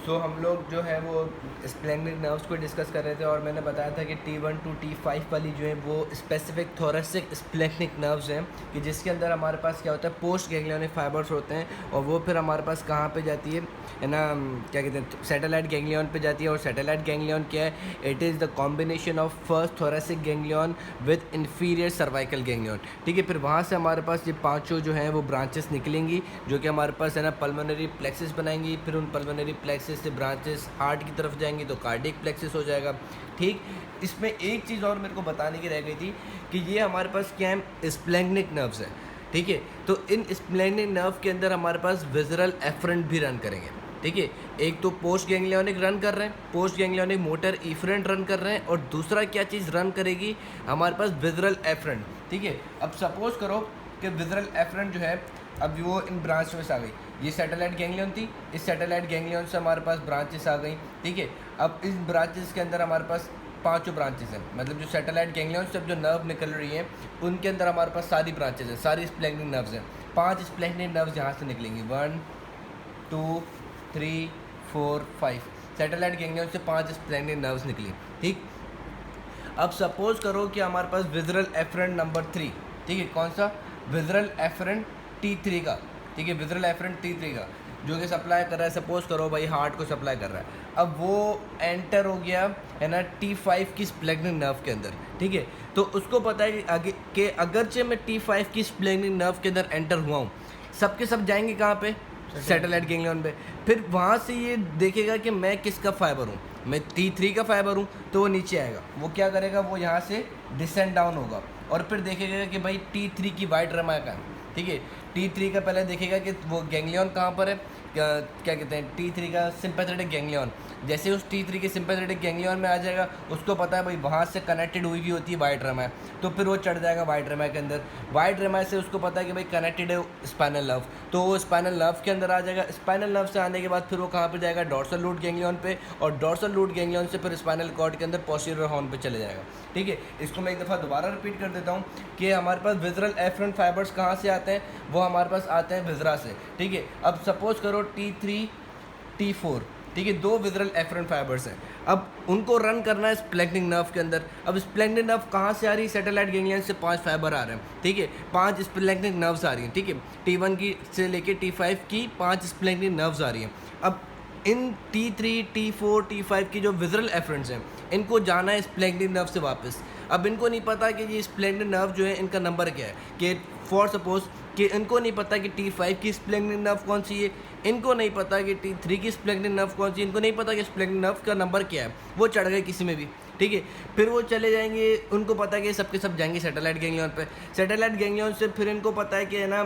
सो हम लोग जो है वो स्प्लेनिक नर्व्स को डिस्कस कर रहे थे और मैंने बताया था कि T1 टू T5 वाली जो है वो स्पेसिफिक थोरेसिक स्प्लेनिक नर्व्स हैं कि जिसके अंदर हमारे पास क्या होता है, पोस्ट गैंग्लियोनिक फाइबर्स होते हैं और वो फिर हमारे पास कहाँ पे जाती है ना, क्या कहते हैं, सैटेलाइट गैंग्लियन पे जाती है। और सैटेलाइट गैंग्लियन क्या है? It is the combination of first thoracic ganglion with inferior cervical ganglion. ठीक है, फिर वहाँ से हमारे पास ये पाँचों जो हैं वो ब्रांचेस निकलेंगी जो कि हमारे पास है ना पल्मोनरी प्लेक्सिस बनाएंगी। फिर उन पल्मोनरी प्लेक्सिस से ब्रांचेस हार्ट की तरफ जाएंगी तो कार्डियक प्लेक्सिस हो जाएगा। ठीक, इसमें एक चीज़ और मेरे को बताने की रह गई थी कि ये हमारे पास क्या है, स्प्लेनिक नर्व्स है। ठीक है, तो इन स्प्लेनिक नर्व के अंदर हमारे पास विजरल एफरेंट भी रन करेंगे। ठीक है, एक तो पोस्ट गैंग्लियोनिक रन कर रहे हैं, post ganglionic motor efferent run कर रहे हैं, और दूसरा क्या चीज़ रन करेगी हमारे पास, विजरल एफरेंट। ठीक है, अब सपोज करो कि विजरल एफरेंट जो है अब वो इन ब्रांच में से आ गई। ये सैटेलाइट गैंग्लियन थी, इस सैटेलाइट गैंग्लियन से हमारे पास ब्रांचेस आ गई। ठीक है, अब इस ब्रांचेस के अंदर हमारे पास पांचों ब्रांचेस हैं, मतलब जो सैटेलाइट गैंग्लियन से जो नर्व निकल रही हैं उनके अंदर हमारे पास सारी ब्रांचेस हैं, सारी स्प्लेनिक नर्व्स हैं। 5 स्प्लेनिक नर्व्स यहाँ से निकलेंगी, 1 2 3 4 5। सैटेलाइट गैंग्लियन से 5 स्प्लेनिक नर्व्स निकली। ठीक, अब सपोज करो कि हमारे पास विजरल एफरेंट नंबर 3, ठीक है, कौन सा, विजरल एफरेंट T3 का। ठीक है, विजरल एफरेंट T3 का जो कि सप्लाई कर रहा है, सपोज करो भाई हार्ट को सप्लाई कर रहा है। अब वो एंटर हो गया है ना T5 की स्प्लेनिक नर्व के अंदर। ठीक है, तो उसको पता है कि आगे के अगरचे मैं T5 की स्प्लेनिक नर्व के अंदर एंटर हुआ हूँ, सबके सब जाएंगे कहाँ पे, सैटेलाइट गैंग्लियन पे। फिर वहाँ से ये देखेगा कि मैं किसका फाइबर हूँ, मैं T3 का फाइबर हूँ, तो वो नीचे आएगा। वो क्या करेगा, वो यहाँ से डिसेंड डाउन होगा और फिर देखेगा कि भाई T3 की वाइट रमाया का है। ठीक है, T3 का पहले देखेगा कि वो गैंग्लियन कहाँ पर है, क्या कहते हैं, T3 का सिंपैथेटिक गैंग्लियन। जैसे उस T3 के सिंपैथेटिक गैंग्लियन में आ जाएगा, उसको पता है भाई वहाँ से कनेक्टेड हुई भी होती है वाइट रमाया, तो फिर वो चढ़ जाएगा वाइट रमाया के अंदर। वाइट रमाया से उसको पता है कि भाई कनेक्टेड है स्पाइनल नर्व, तो वो स्पाइनल नर्व के अंदर आ जाएगा। स्पाइनल नर्व से आने के बाद फिर वो कहाँ पे जाएगा, डॉर्सल रूट गैंग्लियन पे, और डॉर्सल रूट गैंग्लियन से फिर स्पाइनल कॉर्ड के अंदर पोस्टीरियर हॉर्न पे चले जाएगा। ठीक है, इसको मैं एक दफ़ा दोबारा रिपीट कर देता हूँ कि हमारे पास विजरल एफरेंट फाइबर्स कहाँ से आते हैं, वो हमारे पास आते हैं विजरा से। ठीक है, अब सपोज करो T3 T4, ठीक है, 2 विजरल एफरेंट फाइबर्स हैं। अब उनको रन करना है स्प्लेनिक नर्व के अंदर। अब स्प्लेनिक नर्व कहाँ से आ रही है, सैटेलाइट गैंग्लियन से 5 फाइबर आ रहे हैं। ठीक है, 5 स्प्लेनिक नर्व्स आ रही हैं। ठीक है, T1 की से लेके T5 की 5 स्प्लेनिक नर्व्स आ रही हैं। अब इन T3 T4 T5 की जो विजरल एफरेंट्स हैं, इनको जाना है स्प्लेनिक नर्व से वापस। अब इनको नहीं पता कि ये स्प्लेनिक नर्व जो है इनका नंबर क्या है, कि फॉर सपोज कि इनको नहीं पता कि T5 की स्प्लेनिक नर्व कौन सी है, इनको नहीं पता कि T3 की स्प्लेनिक नर्व कौन सी है, इनको नहीं पता कि स्प्लेनिक नर्व का नंबर क्या है। वो चढ़ गए किसी में भी। ठीक है, फिर वो चले जाएंगे, उनको पता है कि सबके सब जाएंगे सैटेलाइट गैंग्लियन पे। सैटेलाइट गैंग्लियन से फिर इनको पता है कि है ना,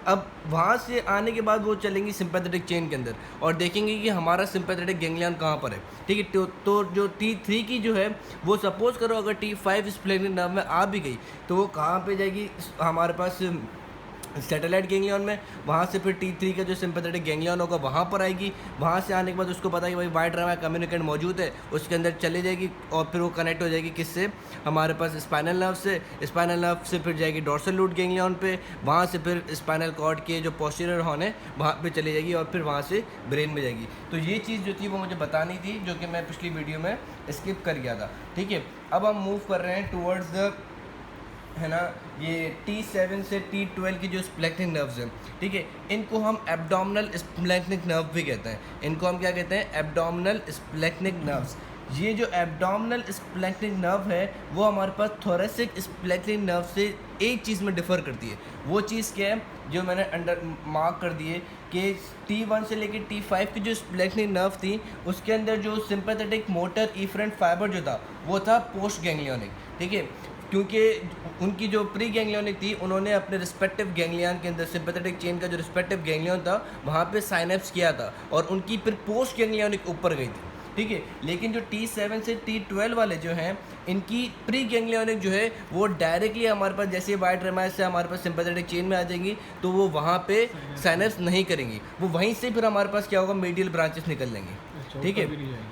अब वहाँ से आने के बाद वो चलेंगी सिंपैथेटिक चेन के अंदर और देखेंगे कि हमारा सिंपैथेटिक गैंग्लियन कहाँ पर है। ठीक है, तो जो T3 की जो है वो सपोज करो अगर T5 स्प्लेनिक नर्व में आ भी गई तो वो कहाँ पे जाएगी, हमारे पास सैटेलाइट गैंग्लियन में। वहाँ से फिर T3 का जो सिंपैथेटिक गैंग्लियन होगा वहाँ पर आएगी। वहाँ से आने के बाद उसको पता है कि भाई वाइट रमाया कम्युनिकेट मौजूद है, उसके अंदर चले जाएगी और फिर वो कनेक्ट हो जाएगी किससे, हमारे पास स्पाइनल नर्व से। स्पाइनल नर्व से फिर जाएगी डॉर्सल रूट गैंग्लियन पे, वहाँ से फिर स्पाइनल कॉर्ड के जो पोस्टीरियर हॉर्न है वहाँ पे चली जाएगी और फिर वहाँ से ब्रेन में जाएगी। तो ये चीज़ जो थी वो मुझे बतानी थी, जो कि मैं पिछली वीडियो में स्किप कर गया था। ठीक है, अब हम मूव कर रहे हैं टूवर्ड्स द, है ना, ये T7 से T12 की जो स्प्लेनिक नर्व्स हैं। ठीक है, इनको हम एब्डोमिनल स्प्लेनिक नर्व भी कहते हैं। इनको हम क्या कहते हैं, एब्डोमिनल स्प्लेनिक नर्व्स। ये जो एब्डोमिनल स्प्लेनिक नर्व है वो हमारे पास थोरेसिक स्प्लेनिक नर्व से एक चीज़ में डिफ़र करती है। वो चीज़ क्या है, जो मैंने अंडर मार्क कर दिए कि T1 से लेकर T5 की जो स्प्लेनिक नर्व थी उसके अंदर जो सिंपैथेटिक मोटर इफरेंट फाइबर जो था वो था पोस्ट गैंग्लियोनिक। ठीक है, क्योंकि उनकी जो प्री गैंग्लियोनिक थी उन्होंने अपने रिस्पेक्टिव गैंग्लियन के अंदर सिंपैथेटिक चेन का जो रिस्पेक्टिव गैंग्लियन था वहाँ पे साइनेप्स किया था और उनकी फिर पोस्ट गैंग्लियोनिक ऊपर गई थी। ठीक है, लेकिन जो T7 से T12 वाले जो हैं इनकी प्री गैंग्लियोनिक जो है वो डायरेक्टली हमारे पास, जैसे वाइट रमाया से हमारे पास सिंपैथेटिक चेन में आ जाएंगी तो वो वहाँ पे साइनेप्स नहीं करेंगी, वो वहीं से फिर हमारे पास क्या होगा, मीडियल ब्रांचेस निकल लेंगी। ठीक है,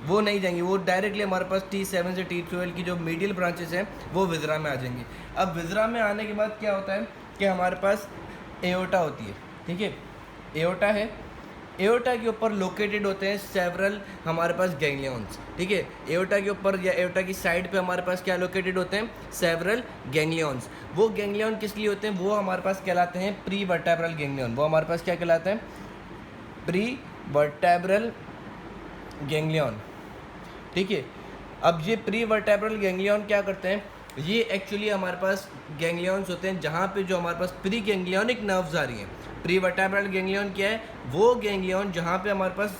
वो नहीं जाएंगी, वो डायरेक्टली हमारे पास T7 से T12 की जो मीडियल ब्रांचेस हैं वो विजरा में आ जाएंगी। अब विजरा में आने के बाद क्या होता है कि हमारे पास एओर्टा होती है। ठीक है, एओर्टा है, एओर्टा के ऊपर लोकेटेड होते हैं सेवरल हमारे पास गैंग्लियंस, ठीक है। एओर्टा के ऊपर या एओर्टा की साइड पे हमारे पास क्या लोकेटेड होते हैं, सेवरल गैंग्लियंस। वो गैंग्लियन किस लिए होते हैं, वो हमारे पास कहलाते हैं प्री वर्टेब्रल गैंग्लियन। वो हमारे पास क्या कहलाते हैं, प्री वर्टेब्रल गैंग्लियन, ठीक है। अब ये प्री वर्टेब्रल गैंग्लियन क्या करते हैं, ये एक्चुअली हमारे पास गैंग्लियंस होते हैं जहाँ पे जो हमारे पास प्री गैंग्लियोनिक नर्व्स आ रही हैं। प्री वर्टेब्रल गैंग्लियन क्या है, वो गैंग्लियन जहाँ पे हमारे पास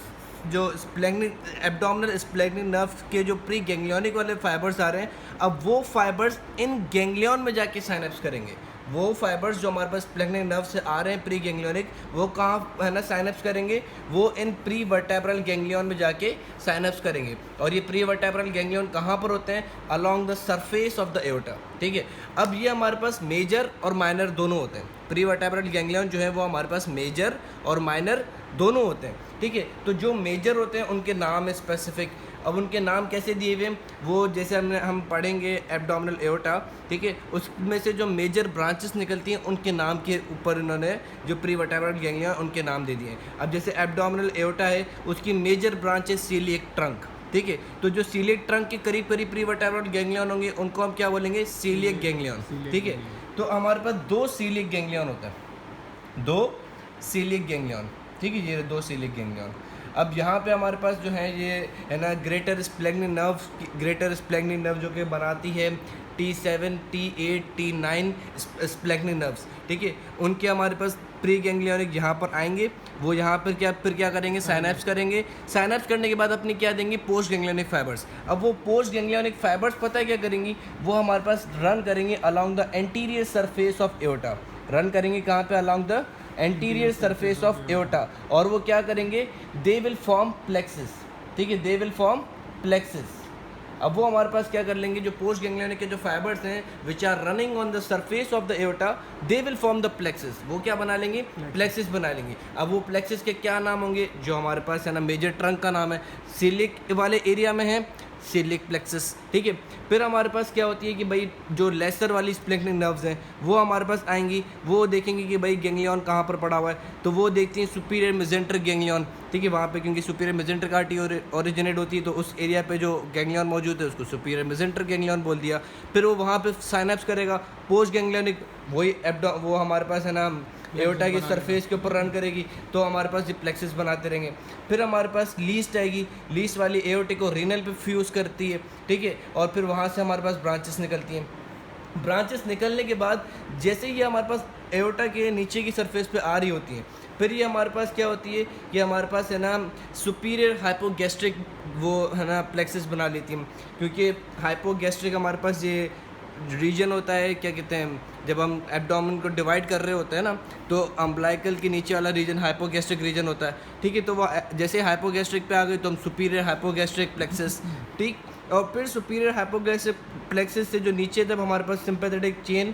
जो स्प्लेनिक एब्डोमिनल स्प्लेनिक नर्व के जो प्री गैंग्लियोनिक वाले फाइबर्स आ रहे हैं, अब वो फाइबर्स इन गैंग्लियन में जाके साइनेप्स करेंगे। वो फाइबर्स जो हमारे पास स्प्लेनिक नर्व से आ रहे हैं प्री गैंग्लियोनिक, वो कहाँ है ना साइनेप्स करेंगे, वो इन प्री वर्टेब्रल गैंग्लियन में जाके साइनेप्स करेंगे। और ये प्री वर्टेब्रल गैंग्लियन कहाँ पर होते हैं, along the surface of the aorta, ठीक है। अब ये हमारे पास मेजर और माइनर दोनों होते हैं। प्री वर्टेब्रल गैंग्लियन जो है वो हमारे पास मेजर और माइनर दोनों होते हैं, ठीक है। तो जो मेजर होते हैं उनके नाम है स्पेसिफिक। अब उनके नाम कैसे दिए हुए हैं, वो जैसे हम पढ़ेंगे एब्डोमिनल एओर्टा, ठीक है, उसमें से जो मेजर ब्रांचेस निकलती हैं उनके नाम के ऊपर इन्होंने जो प्री वर्टेब्रल गैंग्लियन उनके नाम दे दिए हैं। अब जैसे एब्डोमिनल एओर्टा है, उसकी मेजर ब्रांच है सीलिएक ट्रंक, ठीक है। तो जो सीलिएक ट्रंक के करीब करीब प्री वर्टेब्रल गैंग्लियन होंगे उनको हम क्या बोलेंगे, सीलिएक गैंग्लियन, ठीक है। तो हमारे पास दो सीलिएक गैंग्लियन होता है, दो सीलिएक गैंग्लियन, ठीक है, ये दो सीलिएक गैंग्लियन। अब यहाँ पे हमारे पास जो है ये है ना ग्रेटर स्प्लेनिक नर्व जो कि बनाती है T7, T8, T9 splenic nerves, ठीक है। उनके हमारे पास प्री गैंग्लियोनिक यहाँ पर आएंगे, वो यहाँ पर क्या करेंगे, साइनेप्स करेंगे। साइनेप्स करने के बाद अपनी क्या देंगे, पोस्ट गैंग्लियोनिक फाइबर्स। अब वो पोस्ट गैंग्लियोनिक फाइबर्स पता है क्या करेंगी, वो हमारे पास रन करेंगे along the anterior surface of aorta. Run करेंगे कहाँ पे, along the anterior surface of aorta. और वो क्या करेंगे, दे विल फॉर्म प्लेक्सिस, ठीक है, दे विल फॉर्म प्लेक्सिस। अब वो हमारे पास क्या कर लेंगे, जो पोस्ट गैंग्लियोनिक के जो फाइबर्स हैं which are running on the surface of the aorta, they will form the plexus. वो क्या बना लेंगे, प्लेक्सिस बना लेंगे। अब वो प्लेक्सिस के क्या नाम होंगे, जो हमारे पास है ना मेजर ट्रंक का नाम है, सीलिक वाले एरिया में है सीलिक प्लेक्सिस, ठीक है। फिर हमारे पास क्या होती है कि भाई जो लेसर वाली स्प्लेनिक नर्व्स हैं वो हमारे पास आएंगी, वो देखेंगे कि भाई गैंग्लियन कहाँ पर पड़ा हुआ है, तो वो देखती हैं सुपीरियर मेजेंटर गैंग्लियन, ठीक है। वहाँ पे क्योंकि सुपीरियर मेजेंटर का आर्टरी ओरिजिनेट होती है, तो उस एरिया पे जो गैंग्लियन मौजूद है उसको सुपीरियर मेजेंटर गैंग्लियन बोल दिया। फिर वो वहाँ पे साइनेप्स करेगा, पोस्ट गैंग्लियनिक वही वो हमारे पास है ना एओर्टा की सरफेस के ऊपर रन करेगी, तो हमारे पास ये प्लेक्सिस बनाते रहेंगे। फिर हमारे पास लीस्ट आएगी, लीस्ट वाली एओर्टा को रीनल पे फ्यूज़ करती है, ठीक है। और फिर वहाँ से हमारे पास ब्रांचेस निकलती हैं। ब्रांचेस निकलने के बाद जैसे ही हमारे पास एओर्टा के नीचे की सरफेस पे आ रही होती हैं, फिर ये हमारे पास क्या होती है कि हमारे पास है ना सुपीरियर हाइपोगैस्ट्रिक वो है ना प्लेक्सिस बना लेती हैं। क्योंकि हाइपोगैस्ट्रिक हमारे पास ये रीजन होता है, क्या कहते हैं, जब हम एब्डोमेन को डिवाइड कर रहे होते हैं ना, तो अम्बलाइकल के नीचे वाला रीजन हाइपोगैस्ट्रिक रीजन होता है, ठीक है। तो वो जैसे हाइपोगैस्ट्रिक पे आ गई तो हम सुपीरियर हाइपोगैस्ट्रिक प्लेक्सिस, ठीक। और फिर सुपीरियर हाइपोगैस्ट्रिक प्लेक्सिस से जो नीचे जब हमारे पास सिंपैथेटिक चेन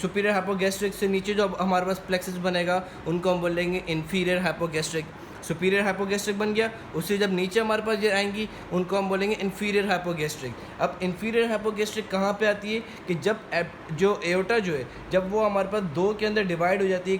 सुपीरियर हाइपोगैस्ट्रिक से नीचे जो हमारे पास प्लेक्सिस बनेगा उनको हम बोलेंगे इन्फीरियर हाइपोगैस्ट्रिक। सुपीरियर हाइपोगैस्ट्रिक बन गया, उससे जब नीचे हमारे पास ये आएंगी उनको हम बोलेंगे इन्फीरियर हाइपोगैस्ट्रिक। अब इन्फीरियर हाइपोगैस्ट्रिक कहाँ पे आती है कि जब जो एओर्टा जो है जब वो हमारे पास दो के अंदर डिवाइड हो जाती है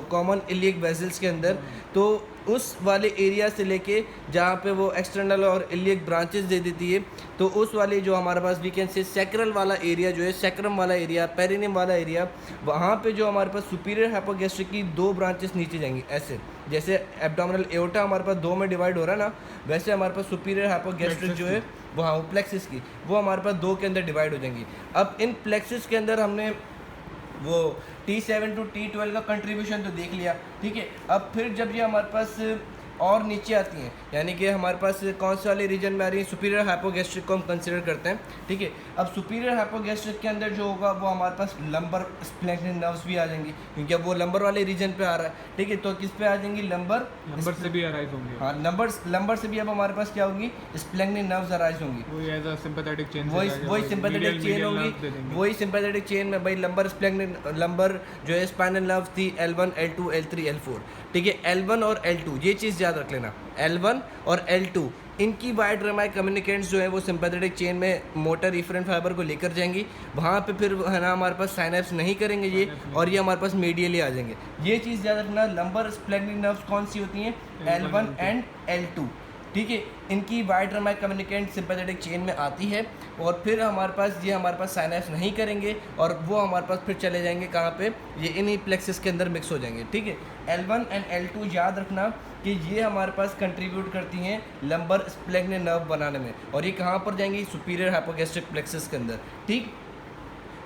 कॉमन इलियक वेसल्स के अंदर, तो उस वाले एरिया से लेके जहाँ पे वो एक्सटर्नल और इलियक ब्रांचेस दे देती है, तो उस वाले जो हमारे पास वी कैन से सैक्रल वाला एरिया जो है, सैक्रम वाला एरिया, पेरिनियम वाला एरिया, वहाँ पे जो हमारे पास सुपीरियर हाइपोगैस्ट्रिक की दो ब्रांचेस नीचे जाएंगी। ऐसे जैसे एब्डोमिनल एओर्टा हमारे पास दो में डिवाइड हो रहा है ना, वैसे हमारे पास सुपीरियर हाइपोगैस्ट्रिक जो है वहाँ प्लेक्सिस की वो हमारे पास दो के अंदर डिवाइड हो जाएंगी। अब इन प्लेक्सिस के अंदर हमने वो T7 टू T12 का कंट्रीब्यूशन तो देख लिया, ठीक है। अब फिर जब ये हमारे पास और नीचे आती हैं, यानी कि हमारे पास कौन से वाले रीजन में आ रही है, सुपीरियर हाइपोगैस्ट्रिक को हम कंसिडर करते हैं, ठीक है। अब सुपीरियर हाइपोगैस्ट्रिक के अंदर जो होगा वो हमारे पास लंबर स्प्लेनिक नर्व्स भी आ जाएंगी, क्योंकि अब वो लंबर वाले रीजन पे आ रहा है, ठीक है। तो किस पे आ जाएंगी, लंबर से भी अराइज होंगे। हाँ, लंबर से भी अब हमारे पास क्या होगी, स्प्लेनिक नर्व्स अराइज होंगी। वही सिंपैथेटिक चेन वही सिंपैथेटिक चेन में भाई लंबर जो है स्पाइनल नर्व थी L1, L2, L3, L4, ठीक है। L1 और L2 ये चीज़ याद रख लेना, L1 और L2 इनकी वाइड रमाई कम्युनिकेंट्स जो है वो सिंपैथेटिक चेन में मोटर इफरेंट फाइबर को लेकर जाएंगी, वहाँ पे फिर है ना हमारे पास साइनैप्स नहीं करेंगे ये, और ये हमारे पास मीडियली आ जाएंगे। ये चीज़ याद रखना। लंबर स्प्लेनिक नर्व्स कौन सी होती हैं? L1 एंड L2, ठीक है। इनकी wide Ramai communicant sympathetic chain में आती है, और फिर हमारे पास साइनैप्स नहीं करेंगे, और वो हमारे पास फिर चले जाएंगे कहाँ पे? ये इन्हीं प्लेक्सस के अंदर मिक्स हो जाएंगे, ठीक है। L1 एंड L2 याद रखना कि ये हमारे पास कंट्रीब्यूट करती हैं लंबर स्प्लेनिक नर्व बनाने में, और ये कहाँ पर जाएंगी? सुपीरियर हाइपोगैस्ट्रिक प्लेक्सस के अंदर, ठीक।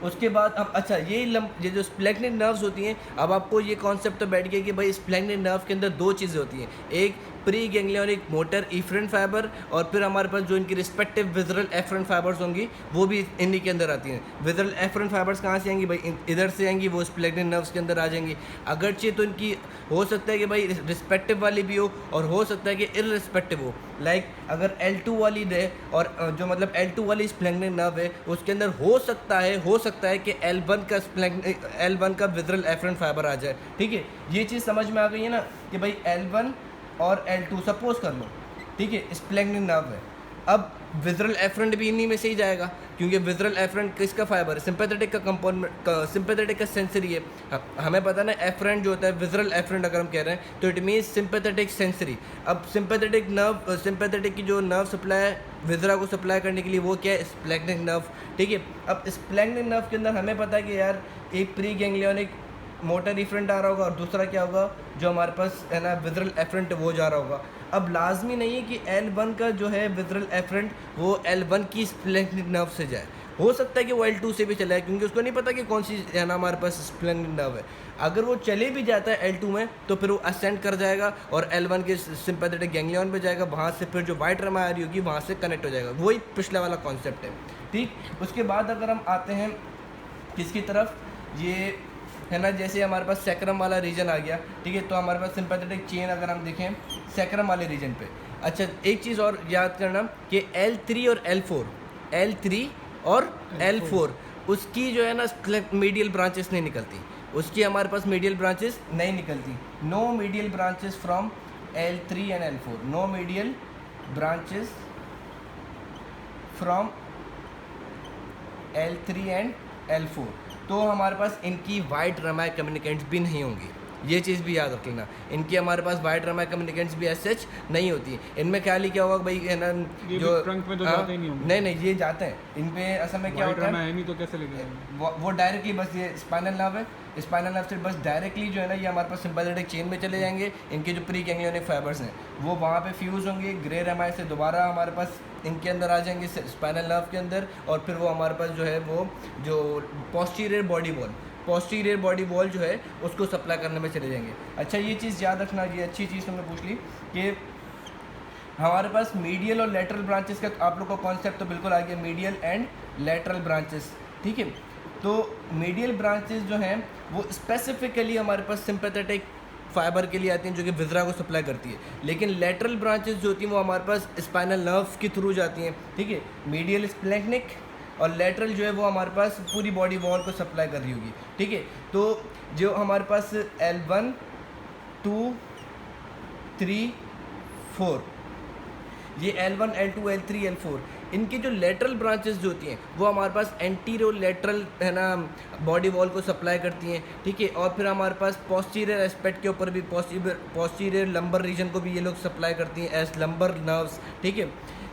उसके बाद अब अच्छा ये जो स्प्लेनिक नर्व्स होती हैं, अब आपको ये कॉन्सेप्ट तो बैठ गया कि भाई स्प्लेनिक नर्व के अंदर दो चीज़ें होती हैं, एक pre ganglionic motor efferent fibre, और फिर हमारे पास जो इनकी रिस्पेक्टिव विजरल एफरेंट फाइबर्स होंगी वो भी इन्हीं के अंदर आती हैं। विजरल एफरेंट फाइबर्स कहाँ से आएंगी भाई? इधर से आएंगी, वो स्प्लेनिक नर्व्स के अंदर आ जाएंगी। अगरचे तो इनकी हो सकता है कि भाई रिस्पेक्टिव वाली भी हो, और हो सकता है कि इररिस्पेक्टिव हो। लाइक अगर L2 वाली है, और जो मतलब L2 वाली स्प्लेनिक नर्व है, उसके अंदर हो सकता है कि L1 का विजरल एफरेंट फाइबर आ जाए, ठीक है। ये चीज़ समझ में आ गई है ना कि भाई L1 और L2 सपोज कर लो, ठीक है, स्प्लेनिक नर्व है। अब विजरल एफरेंट भी इन्हीं में से ही जाएगा, क्योंकि विजरल एफरेंट किसका फाइबर है? सिंपैथेटिक का कंपोनेंट, सिंपैथेटिक का सेंसरी है। हमें पता ना एफरेंट जो होता है, विजरल एफरेंट अगर हम कह रहे हैं तो इट मीन्स सिंपैथेटिक सेंसरी। अब सिंपैथेटिक की जो नर्व सप्लाई है विजरा को सप्लाई करने के लिए, वो क्या है? स्प्लेनिक नर्व, ठीक है। अब स्प्लेनिक नर्व के अंदर हमें पता है कि यार एक प्री गैंग्लियोनिक मोटर इफरेंट आ रहा होगा, और दूसरा क्या होगा जो हमारे पास है ना विजरल एफरेंट वो जा रहा होगा। अब लाजमी नहीं है कि L1 का जो है विजरल एफरेंट वो L1 की स्प्लेनिक नर्व से जाए, हो सकता है कि वो L2 से भी चला है, क्योंकि उसको नहीं पता कि कौन सी है ना हमारे पास स्प्लेनिक नर्व है। अगर वो चले भी जाता है L2 में, तो फिर वो असेंड कर जाएगा और L1 के सिंपैथेटिक गैंग्लियन पे जाएगा, वहाँ से फिर जो वाइट रमाई आ रही होगी वहाँ से कनेक्ट हो जाएगा। वही पिछला वाला कॉन्सेप्ट है, ठीक। उसके बाद अगर हम आते हैं किसकी तरफ, ये है ना जैसे हमारे पास सैक्रम वाला रीजन आ गया, ठीक है। तो हमारे पास सिंपैथेटिक चेन अगर हम देखें सैक्रम वाले रीजन पे, अच्छा एक चीज़ और याद करना कि L3 और L4 उसकी जो है ना मीडियल ब्रांचेस नहीं निकलती, उसकी हमारे पास मीडियल ब्रांचेस नहीं निकलती। No medial branches from L3 and L4, no medial branches from L3 and L4। तो हमारे पास इनकी वाइड रमाई कम्युनिकेंट्स भी नहीं होंगी, ये चीज़ भी याद रख लेना। इनकी हमारे पास वाइड रमाई कम्युनिकेंट्स भी ऐसे नहीं होती। इनमें ख्याल ही क्या होगा भाई, है ना जो ट्रंक में तो जाते ही नहीं होंगे। नहीं ये जाते हैं, इन पे असल में क्या होता है नहीं तो कैसे लेके वो डायरेक्टली बस ये स्पाइनल नर्व है, स्पाइनल नर्व से बस डायरेक्टली जो है ना ये हमारे पास सिंपैथेटिक चेन में चले जाएंगे। इनके जो प्री गैंग्लियोनिक फाइबर्स हैं वो वहाँ पे फ्यूज़ होंगे, ग्रे रमाई से दोबारा हमारे पास इनके अंदर आ जाएंगे स्पाइनल नर्व के अंदर, और फिर वो हमारे पास जो है वो जो पोस्टीरियर बॉडी वॉल जो है उसको सप्लाई करने में चले जाएंगे। अच्छा ये चीज़ याद रखना, ये अच्छी चीज़ तुमने पूछ ली कि हमारे पास मीडियल और लेटरल ब्रांचेस का आप लोग का कॉन्सेप्ट तो बिल्कुल आ गया, मीडियल एंड लेटरल ब्रांचेस, ठीक है। तो मीडियल ब्रांचेस जो हैं वो स्पेसिफिकली हमारे पास सिंपैथेटिक फाइबर के लिए आती हैं जो कि विजरा को सप्लाई करती है, लेकिन लेटरल ब्रांचेस जो होती हैं वो हमारे पास स्पाइनल नर्व के थ्रू जाती हैं, ठीक है। मीडियल स्प्लेनिक और लेटरल जो है वो हमारे पास पूरी बॉडी वॉल को सप्लाई कर रही होगी, ठीक है। तो जो हमारे पास L1, 2, 3, 4, ये L1, L2, L3, L4 इनकी जो लेटरल ब्रांचेस जो होती हैं वो हमारे पास एंटीरियर लेटरल है ना बॉडी वॉल को सप्लाई करती हैं, ठीक है। और फिर हमारे पास पोस्टीरियर एस्पेक्ट के ऊपर भी पोस्टीरियर लंबर रीजन को भी ये लोग सप्लाई करती हैं एज लंबर नर्व्स, ठीक है।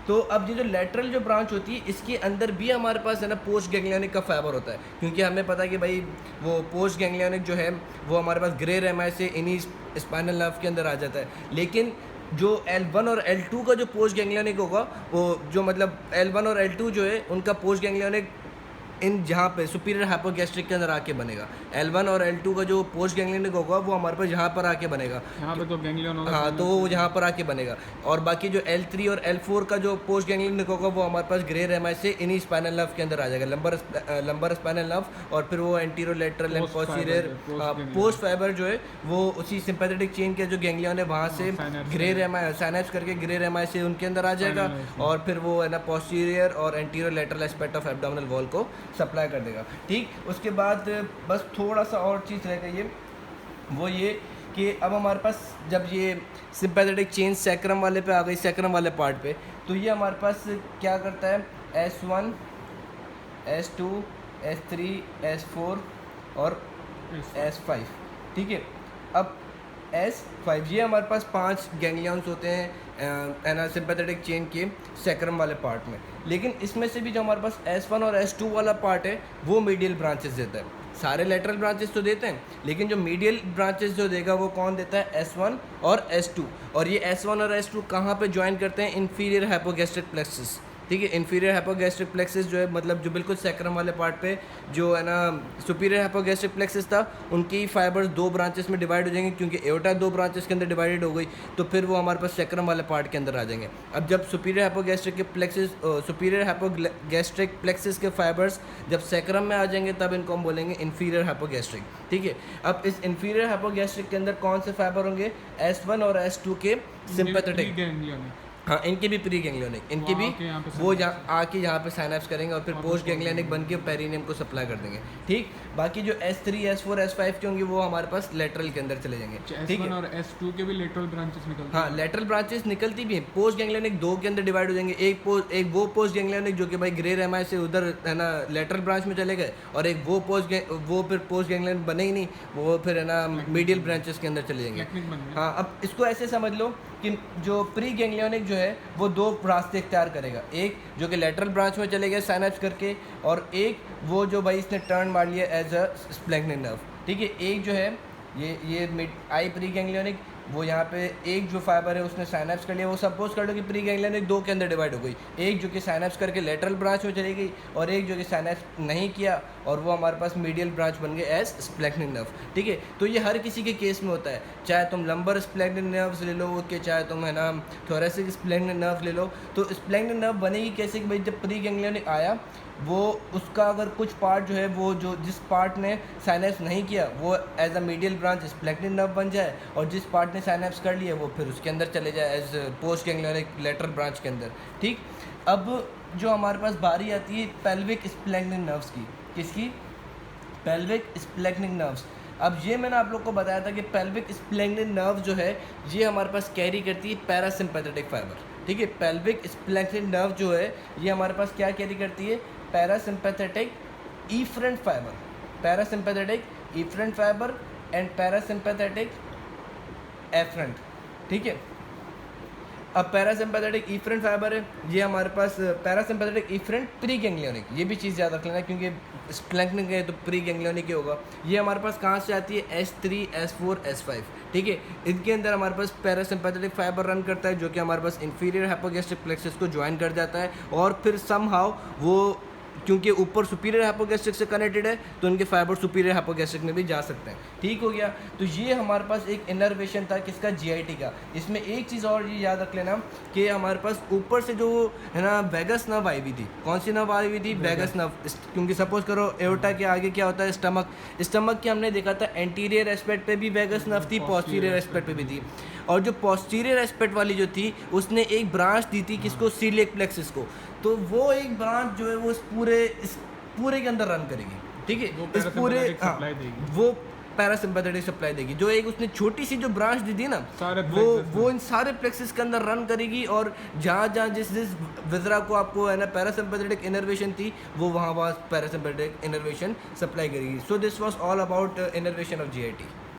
तो अब ये जो लेटरल जो ब्रांच होती है इसके अंदर भी हमारे पास है ना पोस्ट गैंग्लियोनिक का फाइबर होता है, क्योंकि हमें पता है कि भाई वो पोस्ट गैंग्लियोनिक जो है वो हमारे पास ग्रे रमाई से इन्हीं स्पाइनल नर्व के अंदर आ जाता है। लेकिन जो L1 और L2 का जो पोस्ट गैंग्लियोनिक होगा वो जो मतलब L1 और L2 जो है उनका पोस्ट गैंग्लियोनिक इन जहाँ पे सुपीरियर हाइपोगैस्ट्रिक के अंदर आके बनेगा। L1 और L2 का जो पोस्ट गैंग्लियोनिक होगा वो हमारे पास यहाँ पर आके बनेगा, यहाँ पे तो गैंग्लियन होगा, हाँ तो वो यहाँ पर आके बनेगा। और बाकी जो L3 और L4 का जो पोस्ट गैंग्लियोनिक होगा वो हमारे पास ग्रे रमाई से इन्हीं स्पाइनल नर्व के अंदर आ जाएगा, लंबर स्पाइनल नर्व, और फिर वो antero lateral and posterior post fibre जो है वो उसी सिंपैथेटिक चेन के जो गैंग्लियन है वहाँ से ग्रे रमाई साइनैप्स करके ग्रे रमाई से उनके अंदर आ जाएगा, और फिर वो है ना पोस्टीरियर और antero lateral aspect of abdominal wall को सप्लाई कर देगा, ठीक। उसके बाद बस थोड़ा सा और चीज़ रह गई है, वो ये कि अब हमारे पास जब ये सिंपैथेटिक चेन सैक्रम वाले पे आ गई, सैक्रम वाले पार्ट पे, तो ये हमारे पास क्या करता है, S1 S2 S3 S4 और S5, ठीक है। अब S5 ये हमारे पास 5 गैंग्लियंस होते हैं सिंपैथेटिक चेन के सैक्रम वाले पार्ट में, लेकिन इसमें से भी जो हमारे पास S1 और S2 वाला पार्ट है वो मीडियल ब्रांचेस देता है। सारे लेटरल ब्रांचेस तो देते हैं, लेकिन जो मीडियल ब्रांचेस जो देगा वो कौन देता है, S1 और S2। और ये S1 और S2 कहाँ पे ज्वाइन करते हैं, इन्फीरियर हाइपोगैस्ट्रिक प्लेक्सस, ठीक है। इन्फीरियर हाइपोगैस्ट्रिक प्लेक्सस जो है मतलब जो बिल्कुल सैक्रम वाले पार्ट पे जो है ना सुपीरियर हाइपोगैस्ट्रिक प्लेक्सस था, उनकी फाइबर्स 2 ब्रांचेस में डिवाइड हो जाएंगे, क्योंकि एओर्टा 2 ब्रांचेस के अंदर डिवाइडेड हो गई, तो फिर वो हमारे पास सैक्रम वाले पार्ट के अंदर आ जाएंगे। अब जब सुपीरियर हाइपोगैस्ट्रिक के प्लेक्सस सुपीरियर हाइपोगैस्ट्रिक प्लेक्सस के फाइबर्स जब सैक्रम में आ जाएंगे तब इनको हम बोलेंगे इन्फीरियर हाइपोगैस्ट्रिक, ठीक है। अब इस इन्फीरियर हाइपोगैस्ट्रिक के अंदर कौन से फाइबर होंगे, S1 और S2 के सिंपैथेटिक, हाँ इनके भी प्री गैंग्लियोनिक, इनके भी वो आके यहाँ पे साइनैप्स करेंगे और फिर पोस्ट गैंग्लियोनिक बन के पेरिनियम को सप्लाई कर देंगे, ठीक। बाकी जो S3 S4 S5 के होंगे वो हमारे पास लेटरल के अंदर चले जाएंगे, ठीक है। और S2 के भी लेटरल ब्रांचेस निकलती हैं। हाँ लेटरल ब्रांचेस निकलती भी हैं। पोस्ट गैंग्लियोनिक 2 के अंदर डिवाइड हो जाएंगे, एक वो पोस्ट गैंग्लियोनिक जो कि भाई ग्रे रेमाई से उधर है ना लेटरल ब्रांच में चले गए, और एक वो फिर पोस्ट गैंग्लियन बने ही नहीं, वो फिर है ना मीडियल ब्रांचेस के अंदर चले जाएंगे। हाँ अब इसको ऐसे समझ लो कि जो प्री गैंग्लियोनिक जो है वो 2 रास्ते इख्तियार करेगा, एक जो कि लेटरल ब्रांच में चले गए साइनैप्स करके, और एक वो जो भाई इसने टर्न मार लिया एज अ स्प्लैंक्निक नर्व, ठीक है। एक जो है ये आई प्री गैंग्लियोनिक, वो यहाँ पे एक जो फाइबर है उसने साइनैप्स कर लिया, वो सपोज कर लो कि प्री गैंग्लियोनिक 2 के अंदर डिवाइड हो गई, एक जो कि साइनैप्स करके लेटरल ब्रांच में चली गई और एक जो कि साइनैप्स नहीं किया और वो हमारे पास मीडियल ब्रांच बन गए एज स्प्लैंक्निक नर्व, ठीक है। तो ये हर किसी के केस में होता है, चाहे तुम लंबर स्प्लैंक्निक नर्व्स ले लो कि चाहे तुम है ना थोरेसिक स्प्लैंक्निक नर्व ले लो। तो स्प्लैंक्निक नर्व बनेगी कैसे कि भाई जब प्री गैंग्लियोनिक आया वो उसका अगर कुछ पार्ट जो है वो जो जिस पार्ट ने साइनैप्स नहीं किया वो as a medial branch splanchnic nerve बन जाए, और जिस पार्ट ने साइनैप्स कर लिया वो फिर उसके अंदर चले जाए as post ganglionic lateral branch के अंदर, ठीक। अब जो हमारे पास बारी आती है पेल्विक स्प्लैंक्निक नर्व्स की, किसकी, पेल्विक स्प्लैंक्निक नर्व्स। अब ये मैंने आप लोग को बताया था कि पेल्विक स्प्लैंक्निक नर्व जो है ये हमारे पास कैरी करती है पैरासिम्पैथेटिक फाइबर, ठीक है। पेल्विक स्प्लैंक्निक नर्व जो है ये हमारे पास क्या कैरी करती है, parasympathetic efferent fibre, parasympathetic efferent fibre and parasympathetic afferent, ठीक है। अब पैरासिम्पैथेटिक इफरेंट फाइबर है ये हमारे पास पैरासिम्पैथेटिक इफरेंट प्री गैंग्लियोनिक, ये भी चीज़ याद रख लेना क्योंकि स्प्लैंक्निक है तो प्री गैंग्लियोनिक ही होगा। ये हमारे पास कहाँ से आती है, S3 S4 S5, ठीक है। इनके अंदर हमारे पास पैरासिम्पैथेटिक फाइबर रन करता है जो कि हमारे पास इन्फीरियर हाइपोगैस्ट्रिक प्लेक्सस को ज्वाइन कर जाता है, और फिर समहाउ वो क्योंकि ऊपर सुपीरियर हाइपोगैस्ट्रिक से कनेक्टेड है तो उनके फाइबर सुपीरियर हाइपोगैस्ट्रिक में भी जा सकते हैं, ठीक हो गया। तो ये हमारे पास एक इनर्वेशन था किसका, GIT का। इसमें एक चीज़ और ये याद रख लेना कि हमारे पास ऊपर से जो है ना वेगस नर्व आई हुई थी, कौन सी नर्व आई हुई थी, वेगस नर्व, क्योंकि सपोज करो एओर्टा के आगे क्या होता है, स्टमक के हमने देखा था एंटीरियर एस्पेक्ट पे भी वेगस नर्व थी, पोस्टीरियर एस्पेक्ट पे भी थी, और जो पोस्टीरियर एस्पेक्ट वाली जो थी उसने एक ब्रांच दी थी किसको, सीलिएक प्लेक्सस को। तो वो एक ब्रांच जो है वो इस पूरे के अंदर रन करेगी, ठीक है। इस पूरे वो पैरासिम्पैथेटिक सप्लाई देगी, जो एक उसने छोटी सी जो ब्रांच दी थी ना वो इन सारे प्लेक्सेस के अंदर रन करेगी, और जहाँ जिस विजरा को आपको है ना पैरासिम्पैथेटिक इनर्वेशन थी वो वहाँ पैरासिम्पैथेटिक इनर्वेशन सप्लाई करेगी। So this was all about innervation of GIT।